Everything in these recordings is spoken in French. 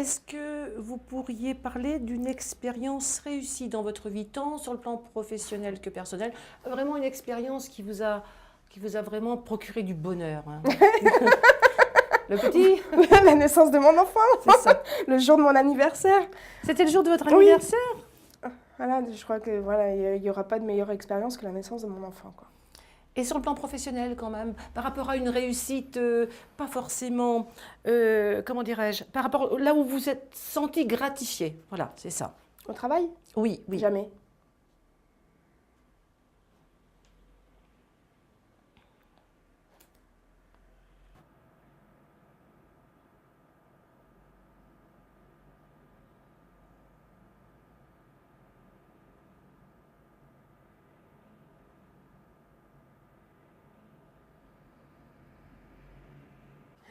est-ce que vous pourriez parler d'une expérience réussie dans votre vie, tant sur le plan professionnel que personnel, vraiment une expérience qui vous a vraiment procuré du bonheur, hein. Le petit, La naissance de mon enfant, c'est ça. le jour de mon anniversaire. C'était le jour de votre Oui. anniversaire? Voilà, je crois que voilà, il n'y aura pas de meilleure expérience que la naissance de mon enfant, quoi. Et sur le plan professionnel quand même, par rapport à une réussite, pas forcément, comment dirais-je, par rapport là où vous vous êtes senti gratifié, voilà, c'est ça. Au travail? Oui, oui. Jamais.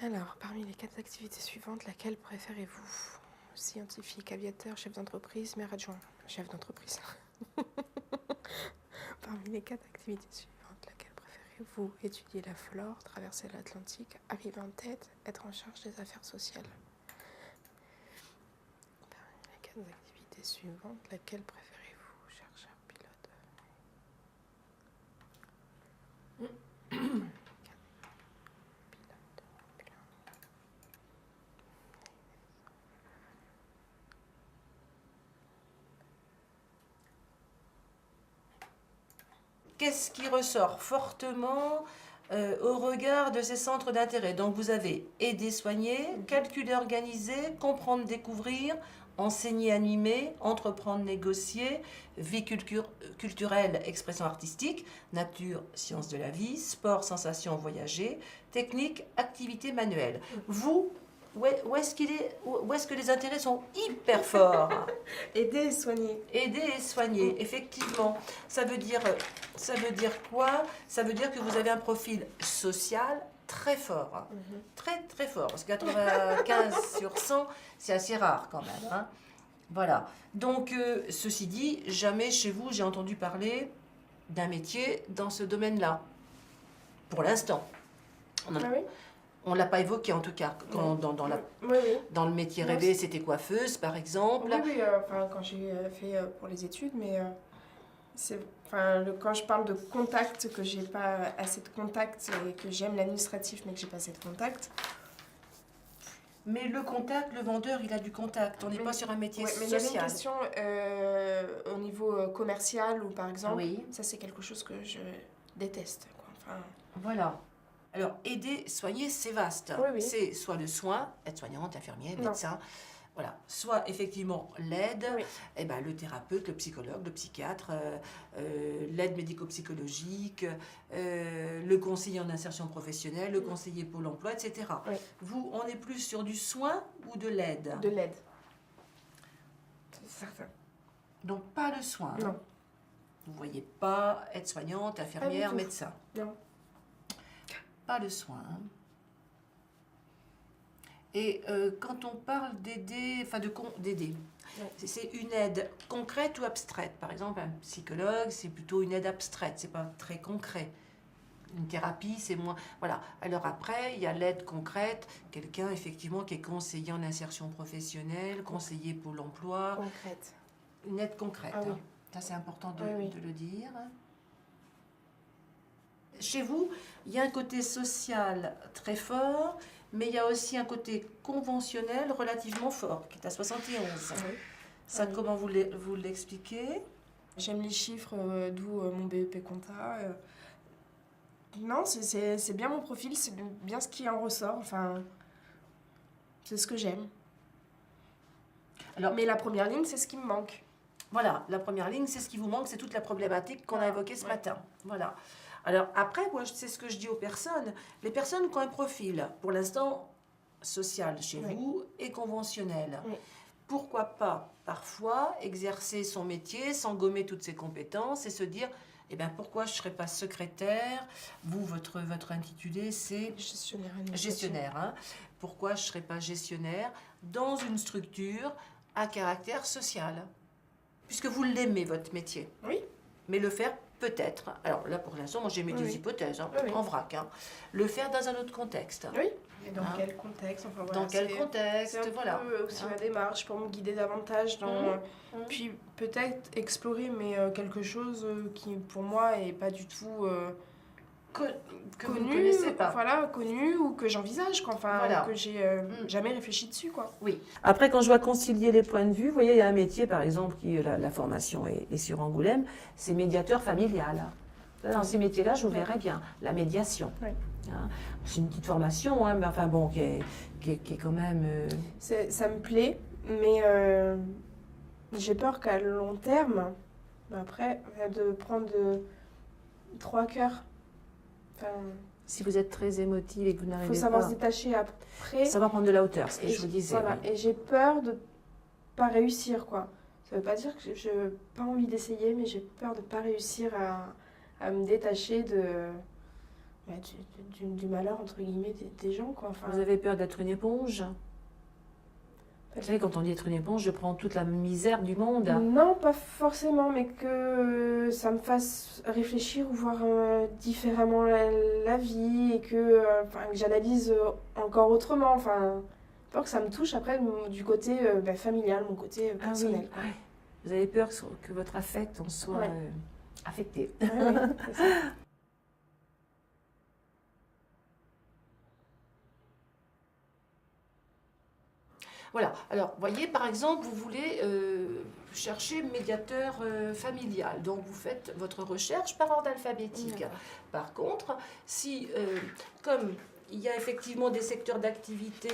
Alors, parmi les 4 activités suivantes, laquelle préférez-vous? Scientifique, aviateur, chef d'entreprise, maire adjoint. Chef d'entreprise. Parmi les 4 activités suivantes, laquelle préférez-vous? Étudier la flore, traverser l'Atlantique, arriver en tête, être en charge des affaires sociales. Parmi les 4 activités suivantes, laquelle préférez-vous? Chercheur, pilote. Qu'est-ce qui ressort fortement au regard de ces centres d'intérêt? Donc vous avez aider, soigner, calculer, organiser, comprendre, découvrir, enseigner, animer, entreprendre, négocier, vie culturelle, expression artistique, nature, sciences de la vie, sport, sensation, voyager, technique, activité manuelle. Vous, où est-ce que les intérêts sont hyper forts? Aider et soigner. Aider et soigner, effectivement. Ça veut dire quoi? Ça veut dire que vous avez un profil social très fort. Très, très fort. Parce que 95 sur 100, c'est assez rare quand même, hein. Voilà. Donc, ceci dit, jamais chez vous, j'ai entendu parler d'un métier dans ce domaine-là. Pour l'instant. Ah oui? On ne l'a pas évoqué en tout cas. Quand, Oui, oui. dans le métier Non, rêvé, c'était coiffeuse, par exemple. Oui, oui, enfin, quand j'ai fait pour les études, mais quand je parle de contact, que j'ai pas assez de contact et que j'aime l'administratif, mais que j'ai pas assez de contact. Mais le contact, le vendeur, il a du contact. On n'est pas sur un métier Ouais, mais il y avait une social. question au niveau commercial, ou par exemple, Oui. ça c'est quelque chose que je déteste, quoi. Enfin, Voilà. Alors, aider, soigner, c'est vaste. Oui, oui. C'est soit le soin, aide-soignante, infirmier, Non. médecin. Voilà. Soit effectivement l'aide, Oui. eh ben, le thérapeute, le psychologue, le psychiatre, l'aide médico-psychologique, le conseiller en insertion professionnelle, le conseiller Pôle emploi, etc. Oui. Vous, on est plus sur du soin ou de l'aide? De l'aide. C'est certain. Donc, pas le soin. Non. Vous ne voyez pas aide-soignante, infirmière, tout. médecin. Non. Pas le soin. Et quand on parle d'aider, d'aider, Ouais. c'est une aide concrète ou abstraite? Par exemple, un psychologue, c'est plutôt une aide abstraite, c'est pas très concret. Une thérapie, c'est moins... Voilà. Alors après, il y a l'aide concrète, quelqu'un effectivement qui est conseiller en insertion professionnelle, conseiller Pôle emploi, Concrète. une aide concrète. Ah oui. Hein. Ça, c'est important Ah oui. de le dire. Chez vous, il y a un côté social très fort, mais il y a aussi un côté conventionnel relativement fort, qui est à 71. Oui. Ça, oui. comment vous l'expliquez? J'aime les chiffres, d'où mon BEP compta. Non, c'est bien mon profil, c'est bien ce qui en ressort. Enfin, c'est ce que j'aime. Alors, Mais la première ligne, c'est ce qui me manque. voilà, la première ligne, c'est ce qui vous manque, c'est toute la problématique qu'on a évoquée ce Ouais. matin. Voilà. Alors après, moi, c'est ce que je dis aux personnes. Les personnes qui ont un profil, pour l'instant, social chez Oui. vous et conventionnel. Oui. Pourquoi pas, parfois, exercer son métier sans gommer toutes ses compétences et se dire, eh bien, pourquoi je ne serais pas secrétaire? Vous, votre intitulé, c'est Gestionnaire. gestionnaire. Hein. Pourquoi je ne serais pas gestionnaire dans une structure à caractère social? Puisque vous l'aimez, votre métier. Oui. Mais le faire peut-être, alors là pour l'instant, moi j'ai mis Oui, des oui. hypothèses, hein, Oui, oui. en vrac, hein. Le faire dans un autre contexte. Oui. Et dans Hein. quel contexte, enfin voilà. Dans quel C'est contexte, un voilà. peu aussi Hein. ma démarche pour me guider davantage dans... Puis peut-être explorer, mais quelque chose qui pour moi est pas du tout Que vous ne connu, connaissez pas. voilà, connu ou que j'envisage, quoi. Enfin, Voilà. que j'ai jamais réfléchi dessus, quoi. Oui. Après, quand je dois concilier les points de vue, vous voyez, il y a un métier, par exemple, qui la formation est sur Angoulême, c'est médiateur familial. Dans ces métiers-là, je vous verrais bien. La médiation. Ouais. Hein. C'est une petite formation, hein, mais enfin bon, qui est quand même... Ça me plaît, mais j'ai peur qu'à long terme, après, de prendre trop à cœur. Enfin, Si vous êtes très émotive et que vous il n'arrivez faut savoir pas... se détacher après. Ça va prendre de la hauteur, ce que Et je vous disais. Voilà. Oui. Et j'ai peur de pas réussir, quoi. Ça veut pas dire que je n'ai pas envie d'essayer, mais j'ai peur de pas réussir à me détacher du malheur, entre guillemets, des gens, quoi. Enfin, Vous avez peur d'être une éponge? Vous savez, quand on dit être une éponge, je prends toute la misère du monde. non, pas forcément, mais que ça me fasse réfléchir ou voir différemment la vie et que j'analyse encore autrement. Enfin, peur que ça me touche après du côté familial, mon côté Ah oui, personnel, quoi. ouais. Vous avez peur que votre affect en soit Ouais. affecté. Ouais, c'est ça. Voilà. Alors, voyez, par exemple, vous voulez chercher médiateur familial. Donc, vous faites votre recherche par ordre alphabétique. D'accord. Par contre, si, comme il y a effectivement des secteurs d'activité,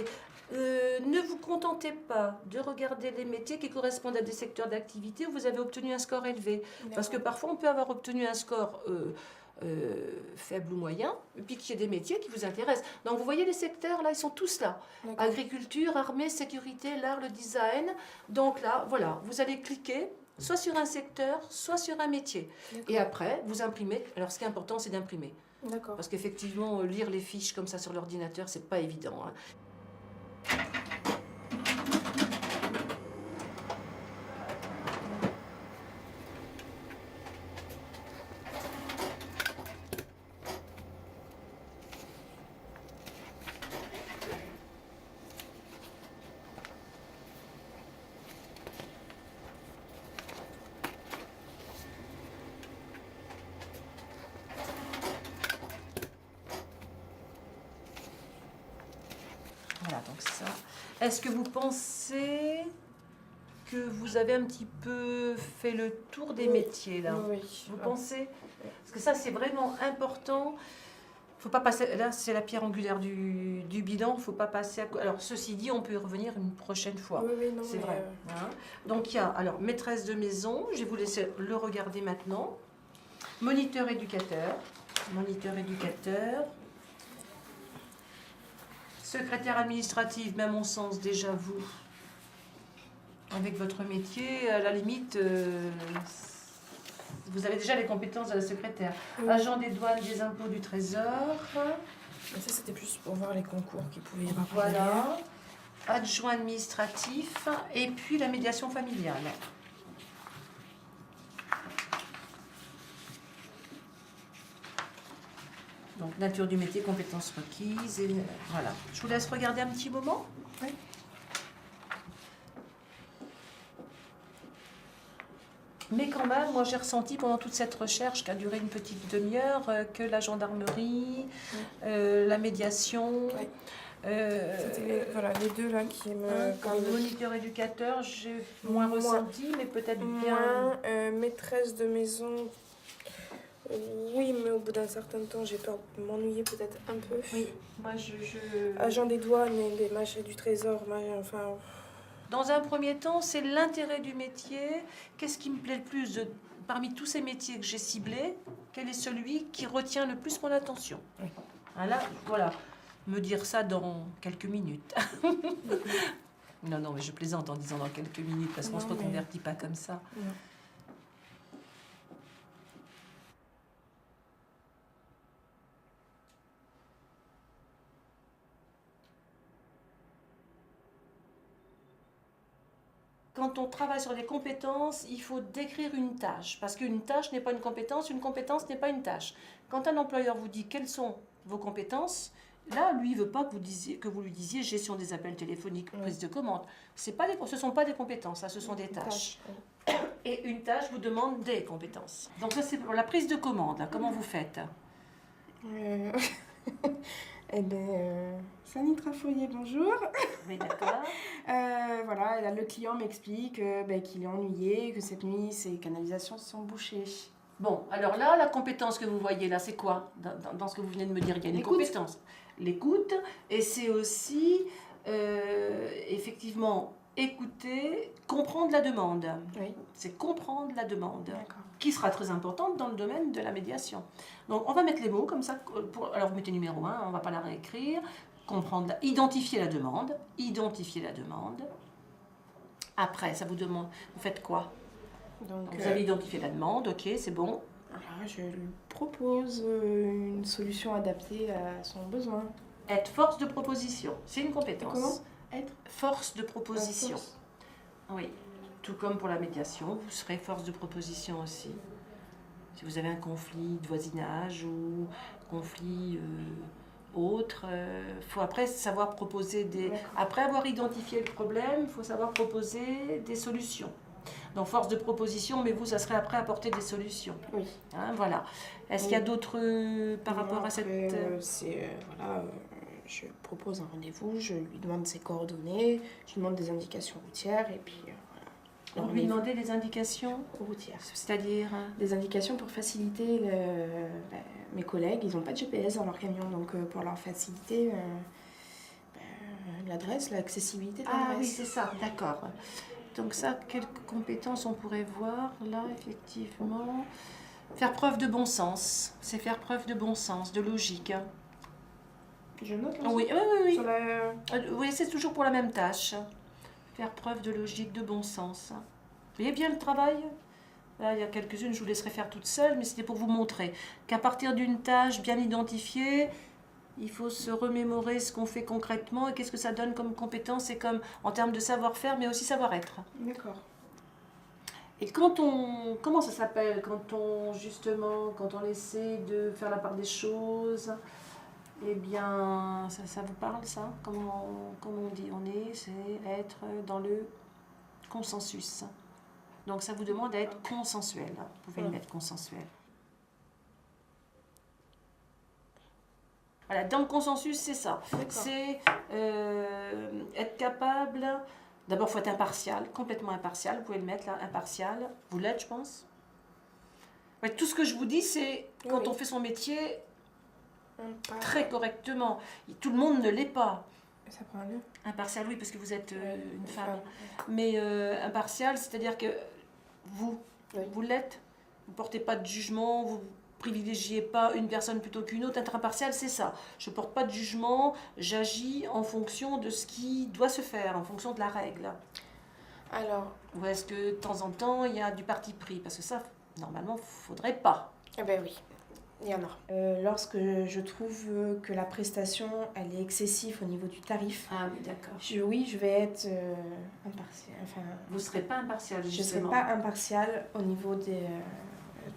ne vous contentez pas de regarder les métiers qui correspondent à des secteurs d'activité où vous avez obtenu un score élevé. Parce que parfois, on peut avoir obtenu un score faible ou moyen, et puis qu'il y ait des métiers qui vous intéressent. Donc, vous voyez les secteurs, là, ils sont tous là. D'accord. Agriculture, armée, sécurité, l'art, le design. Donc là, voilà, vous allez cliquer soit sur un secteur, soit sur un métier. D'accord. Et après, vous imprimez. Alors, ce qui est important, c'est d'imprimer. D'accord. Parce qu'effectivement, lire les fiches comme ça sur l'ordinateur, c'est pas évident. Hein. Voilà, donc ça. Est-ce que vous pensez que vous avez un petit peu fait le tour des Oui. métiers là? Oui. Vous pensez? Parce que ça, c'est vraiment important. Faut pas passer. Là, c'est la pierre angulaire du bilan. Il ne faut pas passer à. Alors, ceci dit, on peut y revenir une prochaine fois. Oui, non, C'est mais, vrai. Hein. Donc, il y a alors maîtresse de maison. Je vais vous laisser le regarder maintenant. Moniteur éducateur. Moniteur éducateur. Secrétaire administrative, mais à mon sens, déjà vous, avec votre métier, à la limite, vous avez déjà les compétences de la secrétaire. Oui. Agent des douanes, des impôts, du trésor. Mais ça, c'était plus pour voir les concours qui pouvaient y avoir. Voilà. Adjoint administratif. Et puis la médiation familiale. Donc, nature du métier, compétences requises. Et voilà. Je vous laisse regarder un petit moment. Oui. Mais quand même, moi j'ai ressenti pendant toute cette recherche qui a duré une petite demi-heure que la gendarmerie, la médiation, Oui. C'était les deux là qui me. comme moniteur éducateur, j'ai moins ressenti, mais peut-être bien. Moins maîtresse de maison. Oui, mais au bout d'un certain temps, j'ai peur de m'ennuyer peut-être un peu. Oui, moi Agent des douanes et des machins du trésor, enfin. Dans un premier temps, c'est l'intérêt du métier. Qu'est-ce qui me plaît le plus parmi tous ces métiers que j'ai ciblés? Quel est celui qui retient le plus mon attention? Oui. Voilà, me dire ça dans quelques minutes. Non, mais je plaisante en disant dans quelques minutes parce qu'on ne se reconvertit pas comme ça. Non. Quand on travaille sur les compétences, il faut décrire une tâche. Parce qu'une tâche n'est pas une compétence n'est pas une tâche. Quand un employeur vous dit quelles sont vos compétences, Là, lui, il veut pas que vous lui disiez gestion des appels téléphoniques, Oui. prise de commande. Ce ne sont pas des compétences, ça, ce sont des tâches. Et une tâche vous demande des compétences. Donc ça, c'est pour la prise de commande. Là. Comment vous faites? Euh, Eh bien, Sanitra Foyer, bonjour. Oui, d'accord. Voilà, là, le client m'explique qu'il est ennuyé, que cette nuit, ses canalisations sont bouchées. Bon, alors là, la compétence que vous voyez là, c'est quoi dans ce que vous venez de me dire? Il y a une L'écoute. compétence. L'écoute, et c'est aussi, effectivement, écouter, comprendre la demande. Oui, C'est comprendre la demande, d'accord. qui sera très importante dans le domaine de la médiation. Donc, on va mettre les mots comme ça. Alors, vous mettez numéro 1, on ne va pas la réécrire. Identifier la demande. Identifier la demande. Après, ça vous demande, vous faites quoi? Donc, Vous avez identifié la demande, ok, c'est bon. voilà, je lui propose une solution adaptée à son besoin. Être force de proposition, c'est une compétence. Comment? Être Force de proposition. force. Oui, tout comme pour la médiation, vous serez force de proposition aussi. Si vous avez un conflit de voisinage ou conflit autre, faut après savoir proposer des... D'accord. Après avoir identifié le problème, il faut savoir proposer des solutions. Donc force de proposition, mais vous, ça serait après apporter des solutions. Oui. Hein, voilà. Est-ce qu'il y a d'autres par rapport à cette... Je propose un rendez-vous, je lui demande ses coordonnées, je lui demande des indications routières et puis voilà. Vous lui demandez des indications, Routières. c'est-à-dire... Des indications pour faciliter mes collègues, ils n'ont pas de GPS dans leur camion, donc pour leur faciliter l'adresse, l'accessibilité de l'adresse. Ah oui, c'est ça, d'accord. Donc ça, quelles compétences on pourrait voir là, effectivement? Faire preuve de bon sens, c'est faire preuve de bon sens, de logique. Hein. Je note là. Oui, oui, oui, oui. Sur la... Oui, c'est toujours pour la même tâche. Faire preuve de logique, de bon sens. Vous voyez bien le travail? Là, il y a quelques-unes, je vous laisserai faire toute seule, mais c'était pour vous montrer qu'à partir d'une tâche bien identifiée, il faut se remémorer ce qu'on fait concrètement et qu'est-ce que ça donne comme compétence et comme en termes de savoir-faire, mais aussi savoir-être. D'accord. Et quand on, comment ça s'appelle, quand on essaie de faire la part des choses, eh bien, ça vous parle ça? Comment on dit? C'est être dans le consensus. Donc ça vous demande d'être consensuel. Vous pouvez le mettre consensuel. Voilà, dans le consensus, c'est ça. C'est être capable... D'abord, il faut être impartial, complètement impartial. Vous pouvez le mettre là, impartial. Vous l'êtes, je pense. Ouais, tout ce que je vous dis, c'est quand on fait son métier très correctement. Tout le monde ne l'est pas. Ça prend un lieu. Impartial, oui, parce que vous êtes une femme. Mais impartial, c'est-à-dire que vous l'êtes. Vous ne portez pas de jugement, vous privilégiez pas une personne plutôt qu'une autre. Être impartial, c'est ça. Je ne porte pas de jugement, j'agis en fonction de ce qui doit se faire, en fonction de la règle. Alors... Ou est-ce que de temps en temps, il y a du parti pris? Parce que ça, normalement, il ne faudrait pas. Eh ben oui, il y en a. Lorsque je trouve que la prestation, elle est excessive au niveau du tarif, Ah oui, d'accord. je vais être impartial. Enfin, Vous ne serez pas impartial, je ne justement. serai pas impartial au niveau des...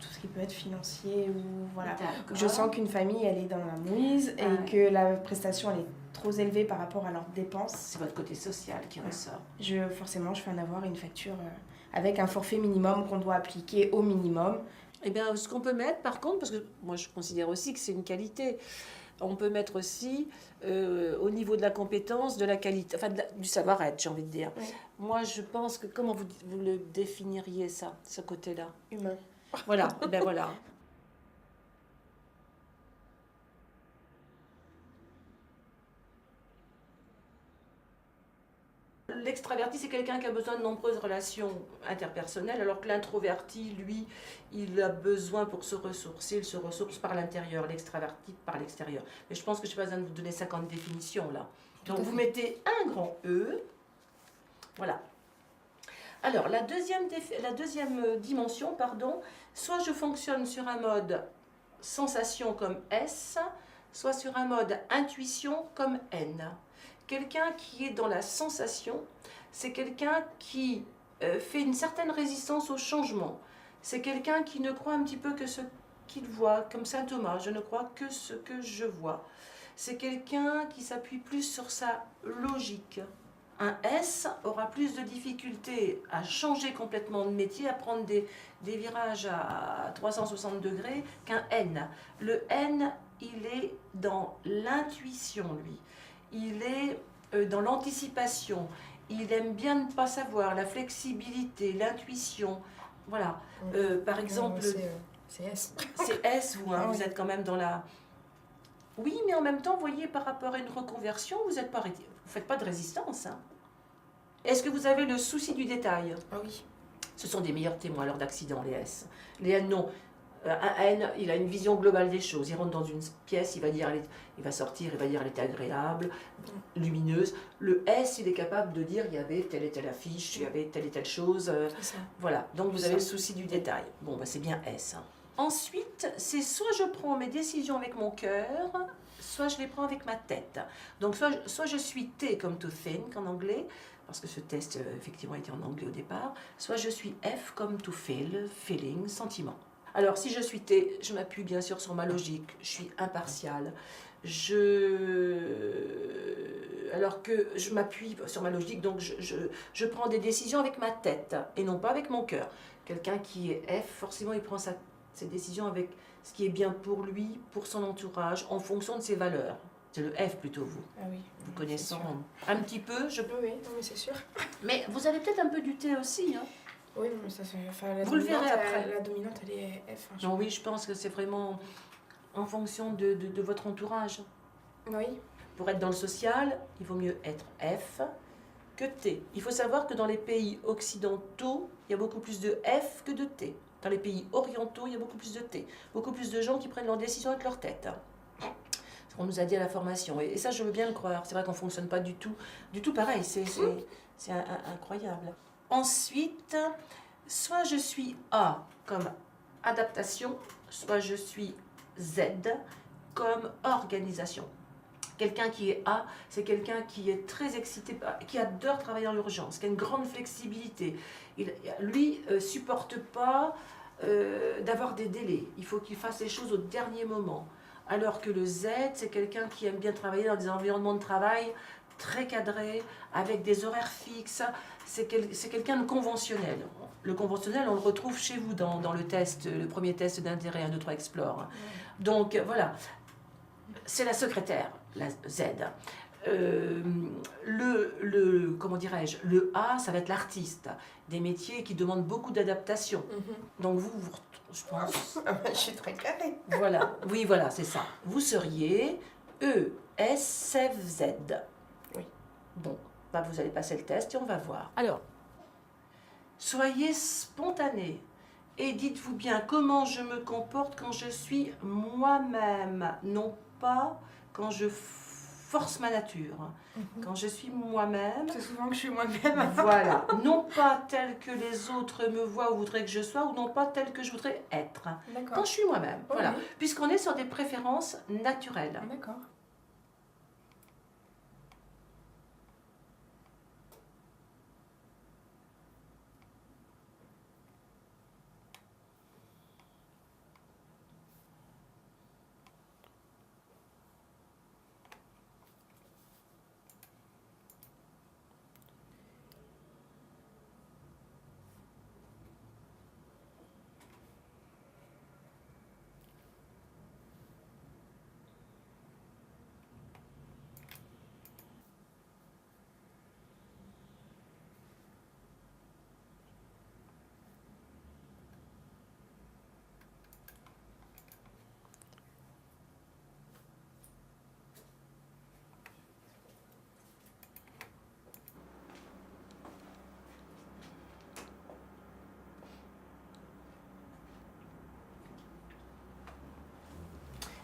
tout ce qui peut être financier ou voilà. Je sens qu'une famille, elle est dans la mouise et que la prestation, elle est trop élevée par rapport à leurs dépenses. C'est votre côté social qui ressort. Forcément, je fais en avoir une facture avec un forfait minimum qu'on doit appliquer au minimum. Eh bien, ce qu'on peut mettre, par contre, parce que moi, je considère aussi que c'est une qualité, on peut mettre aussi au niveau de la compétence, de la qualité, enfin du savoir-être, j'ai envie de dire. Oui. Moi, je pense que, comment vous le définiriez, ça, ce côté-là? Humain. Voilà, ben voilà. L'extraverti, c'est quelqu'un qui a besoin de nombreuses relations interpersonnelles, alors que l'introverti, lui, il a besoin pour se ressourcer, il se ressource par l'intérieur, l'extraverti par l'extérieur. Mais je pense que je n'ai pas besoin de vous donner 50 définitions là. Donc vous mettez un grand E, voilà. Alors la deuxième dimension, soit je fonctionne sur un mode sensation comme S, soit sur un mode intuition comme N. Quelqu'un qui est dans la sensation, c'est quelqu'un qui fait une certaine résistance au changement. C'est quelqu'un qui ne croit un petit peu que ce qu'il voit, comme saint Thomas, je ne crois que ce que je vois. c'est quelqu'un qui s'appuie plus sur sa logique. Un S aura plus de difficultés à changer complètement de métier, à prendre des virages à 360 degrés qu'un N. Le N, il est dans l'intuition, lui. Il est dans l'anticipation. Il aime bien ne pas savoir, la flexibilité, l'intuition. Voilà. Par exemple, c'est S. c'est S, vous, hein, Ah oui. vous êtes quand même dans la... Oui, mais en même temps, vous voyez, par rapport à une reconversion, vous ne faites pas de résistance. Hein. Est-ce que vous avez le souci du détail? Ah oui. Ce sont des meilleurs témoins lors d'accidents, les S. Les N, non. Un N, il a une vision globale des choses. Il rentre dans une pièce, il va sortir, il va dire elle était agréable, lumineuse. Le S, il est capable de dire il y avait telle et telle affiche, il y avait telle et telle chose. C'est ça. Voilà, donc vous avez le souci du détail. Bon, bah, c'est bien S. Hein. Ensuite, c'est soit je prends mes décisions avec mon cœur, soit je les prends avec ma tête. Donc soit je suis T comme to think en anglais, parce que ce test effectivement était en anglais au départ, soit je suis F comme to feel, feeling, sentiment. Alors si je suis T, je m'appuie bien sûr sur ma logique, je suis impartiale. Alors que je m'appuie sur ma logique, donc je prends des décisions avec ma tête et non pas avec mon cœur. Quelqu'un qui est F, forcément il prend ses décisions avec ce qui est bien pour lui, pour son entourage, en fonction de ses valeurs. C'est le F plutôt, vous. Ah oui. Vous connaissant un petit peu, Oui, non, mais c'est sûr. mais vous avez peut-être un peu du T aussi. Hein. Oui, non, mais ça, enfin, Vous le verrez après. La dominante, elle est F. Hein, Non, oui, je pense que c'est vraiment en fonction de votre entourage. Oui. Pour être dans le social, il vaut mieux être F que T. Il faut savoir que dans les pays occidentaux, il y a beaucoup plus de F que de T. Dans les pays orientaux, il y a beaucoup plus de T. Beaucoup plus de gens qui prennent leurs décisions avec leur tête. Ce qu'on nous a dit à la formation. Et ça, je veux bien le croire. C'est vrai qu'on ne fonctionne pas du tout pareil. C'est incroyable. Ensuite, soit je suis A comme adaptation, soit je suis Z comme organisation. Quelqu'un qui est A, c'est quelqu'un qui est très excité, qui adore travailler dans l'urgence, qui a une grande flexibilité. Lui, supporte pas d'avoir des délais. Il faut qu'il fasse les choses au dernier moment. Alors que le Z, c'est quelqu'un qui aime bien travailler dans des environnements de travail très cadrés, avec des horaires fixes. C'est quelqu'un de conventionnel. Le conventionnel, on le retrouve chez vous dans le test, le premier test d'intérêt 1, 2, 3 Explore. Donc voilà, c'est la secrétaire, la Z. Comment dirais-je, le A, ça va être l'artiste. Des métiers qui demandent beaucoup d'adaptation. Donc vous, je pense... Je suis très carrée. Voilà, oui, voilà, c'est ça. Vous seriez E, S, F, Z. Oui. Bon, bah vous allez passer le test et on va voir. Alors, soyez spontané et dites-vous bien comment je me comporte quand je suis moi-même, non pas quand je force ma nature. Quand je suis moi-même, C'est souvent que je suis moi-même. voilà, non pas tel que les autres me voient ou voudraient que je sois, ou non pas tel que je voudrais être. Quand D'accord. je suis moi-même, voilà. Oui. Puisqu'on est sur des préférences naturelles. D'accord.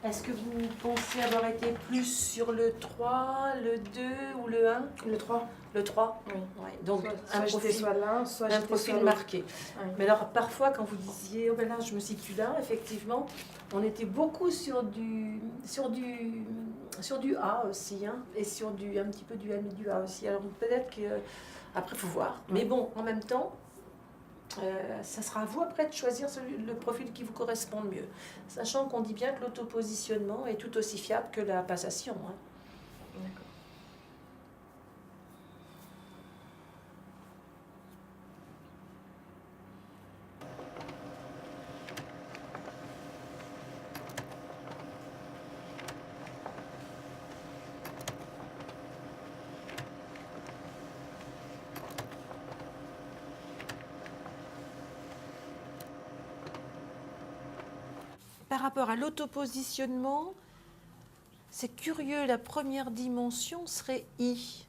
Est-ce que vous pensez avoir été plus sur le 3, le 2 ou le 1? Le 3. Le 3? Oui. Ouais. Donc Soit un j'étais profil, soit l'un, soit un j'étais profil soit l'autre. marqué. Ouais. Mais alors parfois quand vous disiez oh ben là je me situe là, effectivement, on était beaucoup sur du A aussi, hein, et sur un petit peu du M et du A aussi. Alors peut-être que après faut voir. Mais bon, en même temps, Ça sera à vous après de choisir le profil qui vous correspond le mieux. Sachant qu'on dit bien que l'autopositionnement est tout aussi fiable que la passation. Hein. D'accord. Par rapport à l'autopositionnement, c'est curieux, la première dimension serait I.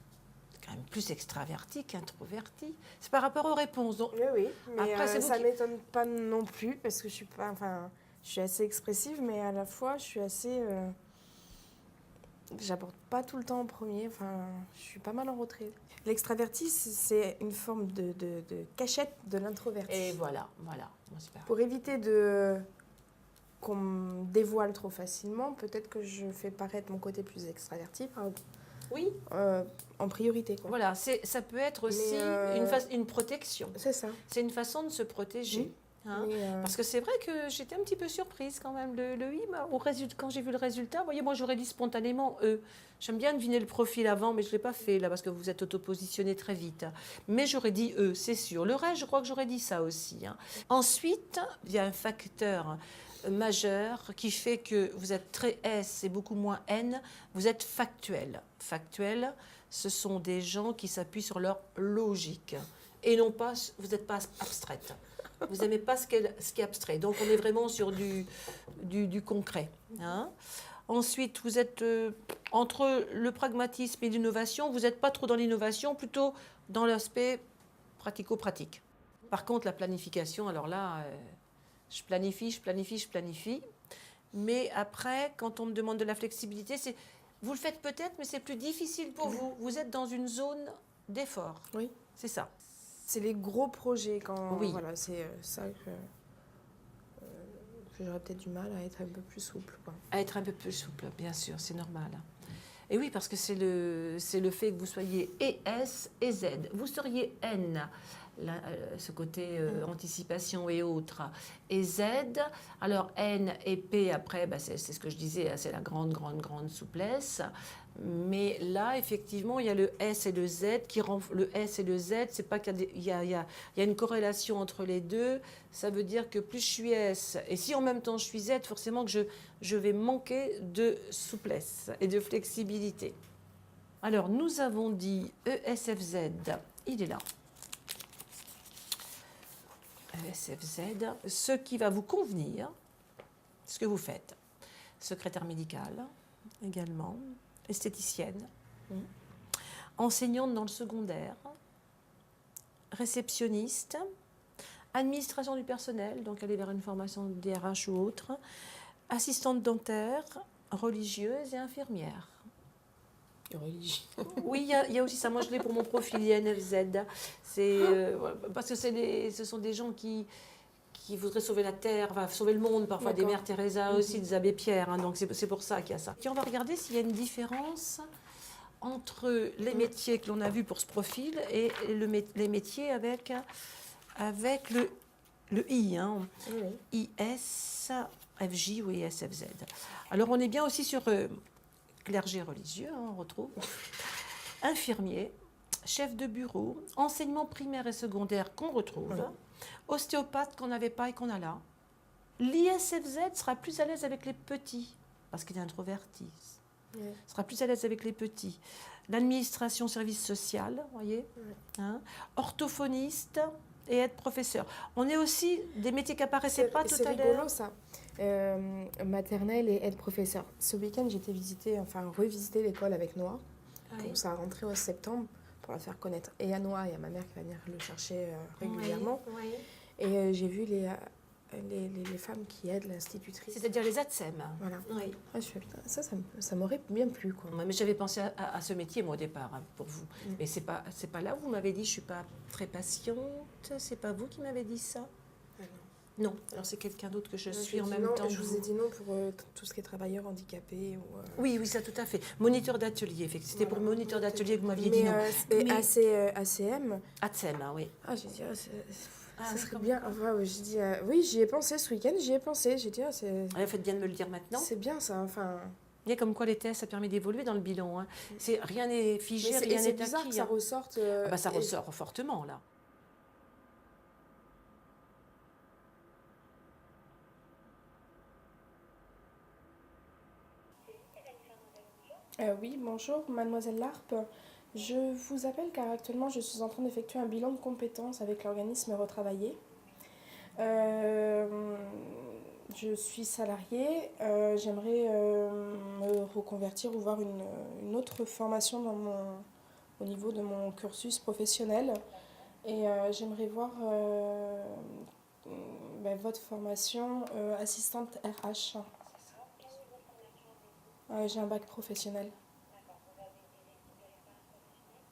C'est quand même plus extraverti qu'introverti. C'est par rapport aux réponses. Donc, Oui, mais après, c'est vous ça qui- m'étonne pas non plus parce que je suis pas, enfin, je suis assez expressive, mais à la fois je suis assez, j'apporte pas tout le temps en premier. Enfin, je suis pas mal en retrait. L'extraverti, c'est une forme de cachette de l'introverti. Et voilà. Bon, c'est pas- Pour éviter qu'on me dévoile trop facilement, peut-être que je fais paraître mon côté plus extraverti Oui, en priorité, quoi. voilà. Ça peut être aussi une protection. C'est ça. C'est une façon de se protéger. Hein. Mais, Parce que c'est vrai que j'étais un petit peu surprise quand même. Le I, quand j'ai vu le résultat, vous voyez, moi j'aurais dit spontanément E. J'aime bien deviner le profil avant, mais je ne l'ai pas fait là parce que vous êtes autopositionné très vite. Mais j'aurais dit E, c'est sûr. Le reste, je crois que j'aurais dit ça aussi. Hein. Ensuite, il y a un facteur majeur qui fait que vous êtes très S et beaucoup moins N. Vous êtes factuel. Factuel, ce sont des gens qui s'appuient sur leur logique. Et non pas, vous n'êtes pas abstraite. Vous n'aimez pas ce qui est abstrait. Donc, on est vraiment sur du concret. Hein. Ensuite, vous êtes entre le pragmatisme et l'innovation. Vous n'êtes pas trop dans l'innovation, plutôt dans l'aspect pratico-pratique. Par contre, la planification, alors là, je planifie. Mais après, quand on me demande de la flexibilité, vous le faites peut-être, mais c'est plus difficile pour vous. Vous êtes dans une zone d'effort. Oui. C'est ça. C'est les gros projets quand. Oui. Voilà, c'est ça que j'aurais peut-être du mal à être un peu plus souple, quoi. À être un peu plus souple, bien sûr, c'est normal. Et oui, parce que c'est le fait que vous soyez et S et Z. Vous seriez N, ce côté anticipation et autres, et Z. Alors N et P, après, c'est ce que je disais, c'est la grande souplesse. Mais là, effectivement, il y a le S et le Z qui rend le S et le Z. C'est pas qu'il y a une corrélation entre les deux. Ça veut dire que plus je suis S et si en même temps je suis Z, forcément que je vais manquer de souplesse et de flexibilité. Alors, nous avons dit ESFZ. Il est là. ESFZ. Ce qui va vous convenir, ce que vous faites. Secrétaire médicale également. Esthéticienne, enseignante dans le secondaire, réceptionniste, administration du personnel, donc aller vers une formation de DRH ou autre, assistante dentaire, religieuse et infirmière. Oui, il y a aussi ça. Moi, je l'ai pour mon profil INFZ. Parce que ce sont des gens qui voudraient sauver la terre, sauver le monde, parfois des mères Teresa aussi, des abbés Pierre. Hein, donc c'est pour ça qu'il y a ça. Et on va regarder s'il y a une différence entre les métiers que l'on a vus pour ce profil et les métiers avec le I. Hein. IS, FJ ou ISFZ. Alors on est bien aussi sur clergé religieux, hein, on retrouve. Infirmier, chef de bureau, enseignement primaire et secondaire qu'on retrouve. Ostéopathe qu'on n'avait pas et qu'on a là. L'ISFZ sera plus à l'aise avec les petits, parce qu'il est introverti. Sera plus à l'aise avec les petits. L'administration, service social, vous voyez. Hein. Orthophoniste et aide-professeur. On est aussi des métiers qui n'apparaissaient pas tout à l'heure. C'est rigolo, ça. Maternelle et aide-professeur. Ce week-end, j'étais revisiter l'école avec Noah. Pour sa rentrée en septembre. Pour la faire connaître. Et à Noah, il y a ma mère qui va venir le chercher régulièrement. Et j'ai vu les femmes qui aident l'institutrice. C'est-à-dire les ATSEM. Voilà. Oui. Ah, ça m'aurait bien plu, quoi. Ouais, mais j'avais pensé à ce métier, moi, au départ, hein, pour vous. Mais c'est pas là où vous m'avez dit je ne suis pas très patiente. C'est pas vous qui m'avez dit ça? Non. Alors c'est quelqu'un d'autre que je suis en même temps. Je vous ai dit non pour tout ce qui est travailleurs handicapés. Oui, ça tout à fait. Moniteur d'atelier, c'était pour moniteur d'atelier que vous m'aviez dit non. Mais ACM. ATSEM, hein, oui. Ah, j'ai dit, Ah, Ça oui, serait comme bien. quoi. Enfin, ouais, j'ai dit, oui, j'y ai pensé ce week-end, j'y ai pensé. J'ai dit, ah, Faites bien de me le dire maintenant. c'est bien ça. Enfin, Il y a comme quoi les tests, ça permet d'évoluer dans le bilan. Hein. Rien n'est figé, et rien c'est n'est bizarre que acquis. ça Hein. ressorte. Ah bah, ça Et- ressort fortement là. Oui, bonjour, mademoiselle Larpe. Je vous appelle car actuellement je suis en train d'effectuer un bilan de compétences avec l'organisme Retravailler. Euh, je suis salariée, j'aimerais me reconvertir ou voir une autre formation au niveau de mon cursus professionnel. Et j'aimerais voir votre formation assistante RH. J'ai un bac professionnel.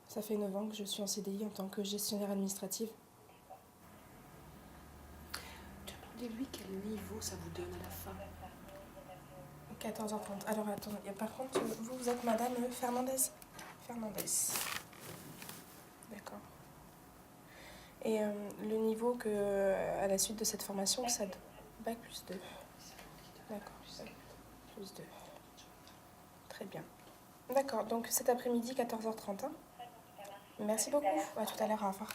Ça fait 9 ans que je suis en CDI en tant que gestionnaire administrative. Demandez-lui quel niveau ça vous donne à la fin. 14h30. Alors attendez, par contre, vous êtes madame Fernandez. Fernandez. D'accord. Et le niveau à la suite de cette formation, ça bac plus 2. D'accord, bac plus 2. Très bien. D'accord, donc cet après-midi, 14h30. Hein. Merci beaucoup. À tout à l'heure, au revoir.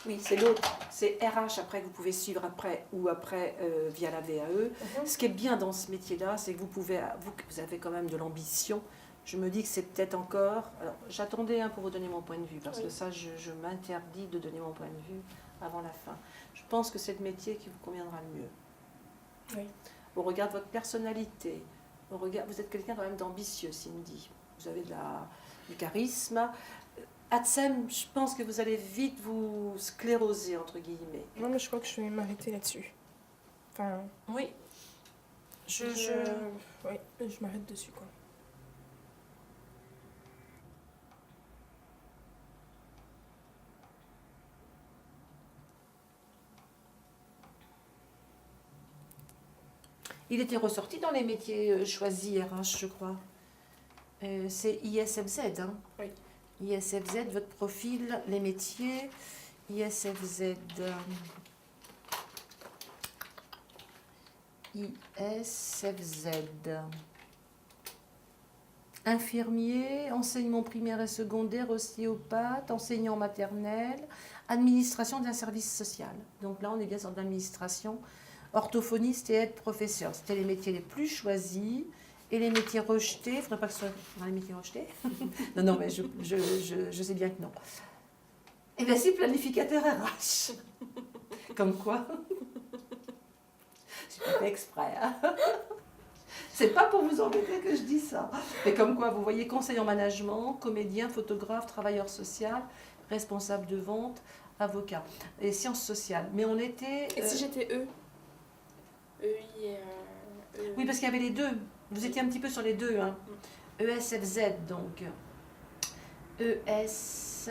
Oui, c'est l'autre. C'est RH après que vous pouvez suivre après ou après via la VAE. Ce qui est bien dans ce métier-là, c'est que vous avez quand même de l'ambition. Je me dis que c'est peut-être encore... Alors, j'attendais pour vous donner mon point de vue, parce que ça, je m'interdis de donner mon point de vue avant la fin. Je pense que c'est le métier qui vous conviendra le mieux. Oui. Au regard de votre personnalité, vous êtes quelqu'un quand même d'ambitieux, Cindy. Vous avez du charisme. Adsem, je pense que vous allez vite vous scléroser, entre guillemets. Non, mais je crois que je vais m'arrêter là-dessus. Enfin... Oui. Oui, je m'arrête dessus, quoi. Il était ressorti dans les métiers choisis RH, je crois. C'est ISFZ. Hein. Oui. ISFZ, votre profil, les métiers. ISFZ. ISFZ. Infirmier, enseignement primaire et secondaire, ostéopathe, enseignant maternel, administration d'un service social. Donc là, on est bien sur l'administration. Orthophoniste et aide-professeur. C'était les métiers les plus choisis. Et les métiers rejetés, il ne faudrait pas que ce soit dans les métiers rejetés. Non, mais je sais bien que non. Et bien, si, planificateur RH. Comme quoi. Je pas fait exprès. Hein. C'est pas pour vous embêter que je dis ça. Mais comme quoi, vous voyez, conseiller en management, comédien, photographe, travailleur social, responsable de vente, avocat et sciences sociales. Mais on était... Et si j'étais E Oui, parce qu'il y avait les deux. Vous étiez un petit peu sur les deux. Hein. ESFZ, donc. ES...